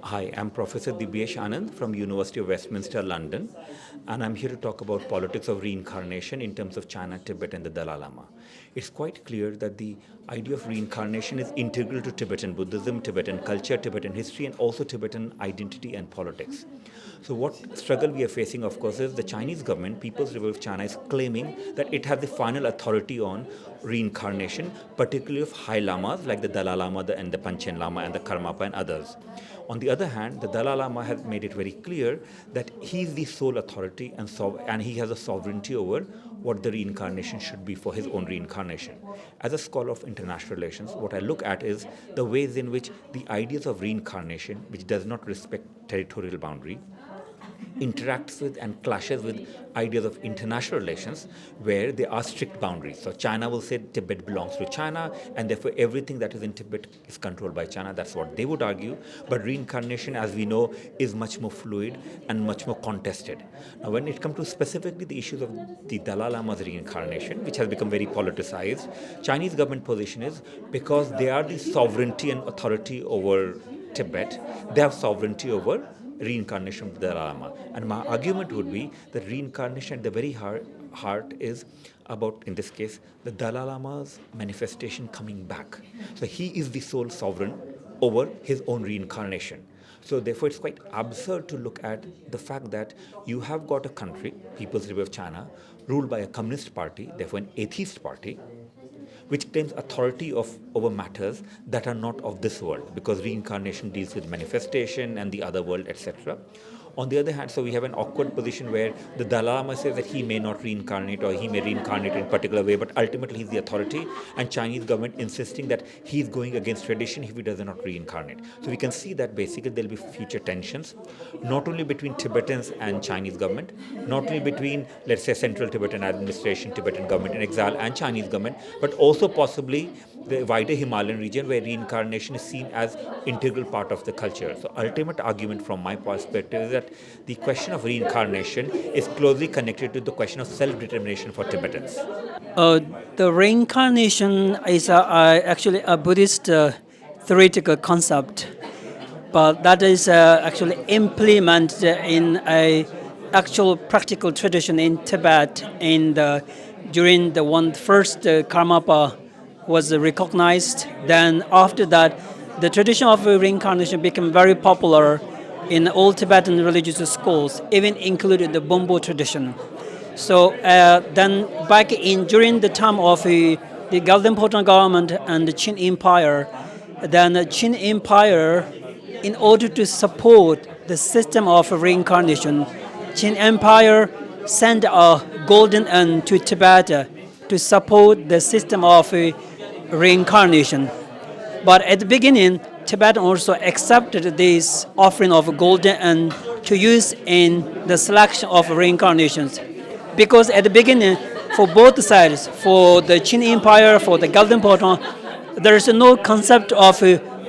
Hi, I'm Professor Dibyesh Anand from University of Westminster, London, and I'm here to talk about politics of reincarnation in terms of China, Tibet, and the Dalai Lama. It's quite clear that the idea of reincarnation is integral to Tibetan Buddhism, Tibetan culture, Tibetan history, and also Tibetan identity and politics. So, what struggle we are facing, of course, is the Chinese government, People's Republic of China, is claiming that it has the final authority on reincarnation, particularly of high lamas like the Dalai Lama and the Panchen Lama and the Karmapa and others. On the other hand, the Dalai Lama has made it very clear that he is the sole authority and he has a sovereignty over what the reincarnation should be for his own reincarnation. As a scholar of international relations, what I look at is the ways in which the ideas of reincarnation, which does not respect territorial boundary, interacts with and clashes with ideas of international relations where there are strict boundaries. So China will say Tibet belongs to China and therefore everything that is in Tibet is controlled by China. That's what they would argue. But reincarnation, as we know, is much more fluid and much more contested. Now when it comes to specifically the issues of the Dalai Lama's reincarnation, which has become very politicized, Chinese government position is because they are the sovereignty and authority over Tibet, they have sovereignty over reincarnation of the Dalai Lama. And my argument would be that reincarnation at the very heart is about, in this case, the Dalai Lama's manifestation coming back. So he is the sole sovereign over his own reincarnation. So therefore, it's quite absurd to look at the fact that you have got a country, People's Republic of China, ruled by a communist party, therefore an atheist party, which claims authority over matters that are not of this world, because reincarnation deals with manifestation and the other world, etc. On the other hand, so we have an awkward position where the Dalai Lama says that he may not reincarnate or he may reincarnate in a particular way, but ultimately he's the authority, and Chinese government insisting that he's going against tradition if he does not reincarnate. So we can see that basically there'll be future tensions, not only between Tibetans and Chinese government, not only between, let's say, central Tibetan administration, Tibetan government in exile and Chinese government, but also possibly the wider Himalayan region where reincarnation is seen as integral part of the culture. So ultimate argument from my perspective is that the question of reincarnation is closely connected to the question of self-determination for Tibetans. Uh, the reincarnation is actually a Buddhist theoretical concept, but that is actually implemented in a actual practical tradition in Tibet. During the first Karmapa was recognized, then after that, the tradition of reincarnation became very popular in all Tibetan religious schools, even included the Bombo tradition. So then back in during the time of the Golden Pottery government and the Qin Empire, then the Qin Empire, in order to support the system of reincarnation, Qin Empire sent a golden urn to Tibet to support the system of reincarnation. But at the beginning, Tibet also accepted this offering of golden urn to use in the selection of reincarnations. Because at the beginning, for both sides, for the Qin Empire, for the Golden Pottery, there is no concept of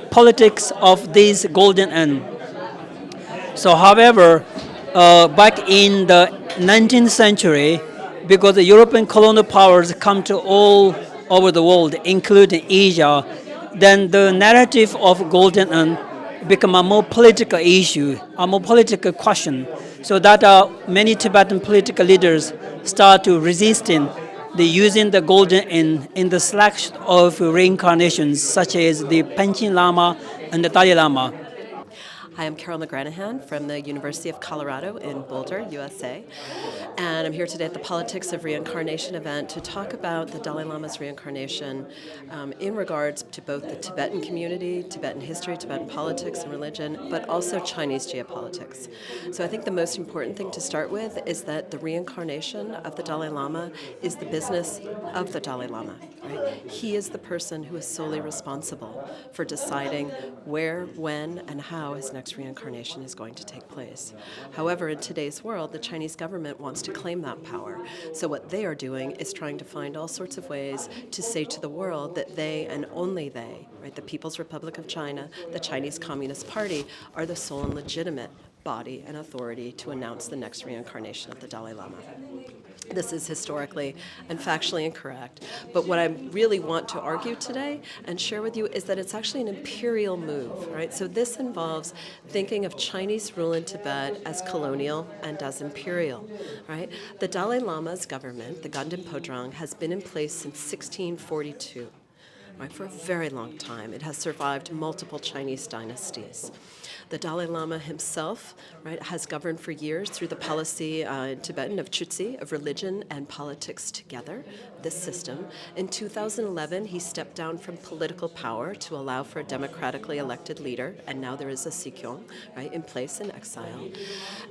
politics of this golden urn. So, however, back in the 19th century, because the European colonial powers come to all over the world, including Asia, then the narrative of golden urn become a more political issue, a more political question. So that many Tibetan political leaders start to resisting the using the golden in the selection of reincarnations, such as the Panchen Lama and the Dalai Lama. Hi, I'm Carol McGranahan from the University of Colorado in Boulder, USA. And I'm here today at the Politics of Reincarnation event to talk about the Dalai Lama's reincarnation in regards to both the Tibetan community, Tibetan history, Tibetan politics and religion, but also Chinese geopolitics. So I think the most important thing to start with is that the reincarnation of the Dalai Lama is the business of the Dalai Lama. Right? He is the person who is solely responsible for deciding where, when, and how his next reincarnation is going to take place. However, in today's world, the Chinese government wants to claim that power. So what they are doing is trying to find all sorts of ways to say to the world that they and only they, right, the People's Republic of China, the Chinese Communist Party, are the sole and legitimate body and authority to announce the next reincarnation of the Dalai Lama. This is historically and factually incorrect. But what I really want to argue today and share with you is that it's actually an imperial move, right? So this involves thinking of Chinese rule in Tibet as colonial and as imperial, right? The Dalai Lama's government, the Ganden Podrang, has been in place since 1642. Right, for a very long time. It has survived multiple Chinese dynasties. The Dalai Lama himself, right, has governed for years through the policy in Tibetan of Chutsi, of religion and politics together, this system. In 2011, he stepped down from political power to allow for a democratically elected leader, and now there is a Sikyong, right, in place in exile.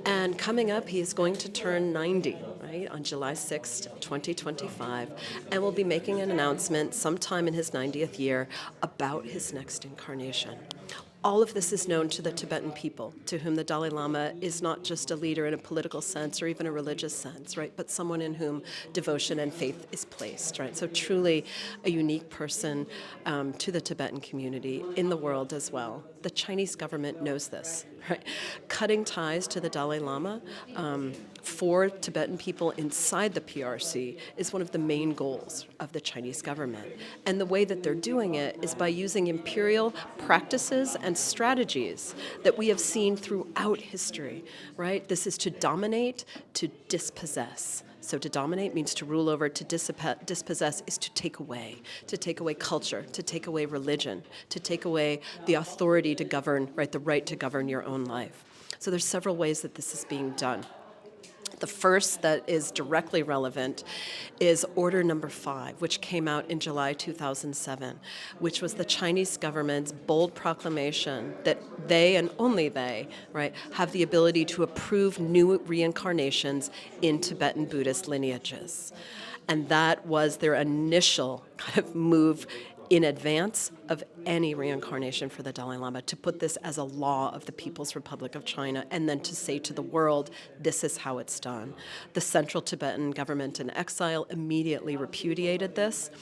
And coming up, he is going to turn 90, right, on July 6th, 2025, and will be making an announcement sometime in his 90th year about his next incarnation. All of this is known to the Tibetan people, to whom the Dalai Lama is not just a leader in a political sense or even a religious sense, right, but someone in whom devotion and faith is placed, right? So truly a unique person to the Tibetan community in the world as well. The Chinese government knows this, right? Cutting ties to the Dalai Lama for Tibetan people inside the PRC is one of the main goals of the Chinese government. And the way that they're doing it is by using imperial practices and strategies that we have seen throughout history, right? This is to dominate, to dispossess. So to dominate means to rule over, to dispossess is to take away culture, to take away religion, to take away the authority to govern, right, the right to govern your own life. So there's several ways that this is being done. The first that is directly relevant is Order Number 5, which came out in July 2007, which was the Chinese government's bold proclamation that they and only they, right, have the ability to approve new reincarnations in Tibetan Buddhist lineages. And that was their initial kind of move in advance of any reincarnation for the Dalai Lama, to put this as a law of the People's Republic of China, and then to say to the world, this is how it's done. The Central Tibetan government in exile immediately repudiated this.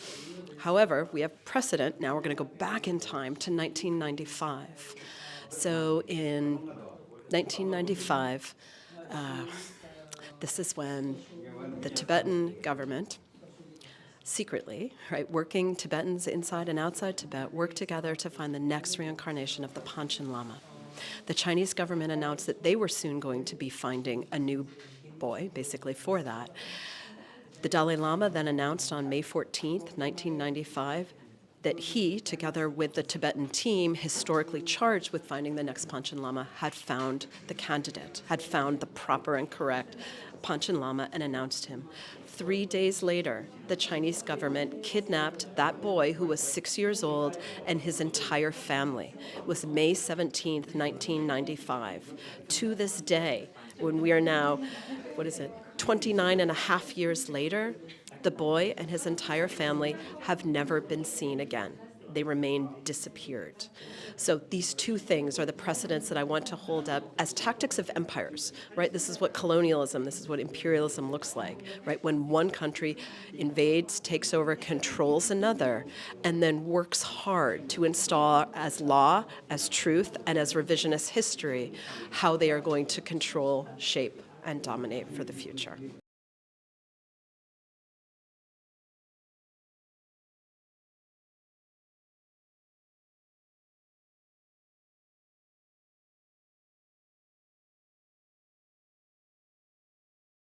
However, we have precedent. Now we're going to go back in time to 1995. So in 1995, this is when the Tibetan government secretly, right, working Tibetans inside and outside Tibet, worked together to find the next reincarnation of the Panchen Lama. The Chinese government announced that they were soon going to be finding a new boy, basically for that. The Dalai Lama then announced on May 14th, 1995, that he, together with the Tibetan team historically charged with finding the next Panchen Lama, had found the candidate, had found the proper and correct Panchen Lama and announced him. 3 days later, the Chinese government kidnapped that boy who was 6 years old and his entire family. It was May 17th, 1995. To this day, when we are now, 29 and a half years later, the boy and his entire family have never been seen again. They remain disappeared. So these two things are the precedents that I want to hold up as tactics of empires, right? This is what colonialism, this is what imperialism looks like, right? When one country invades, takes over, controls another, and then works hard to install as law, as truth, and as revisionist history how they are going to control, shape, and dominate for the future.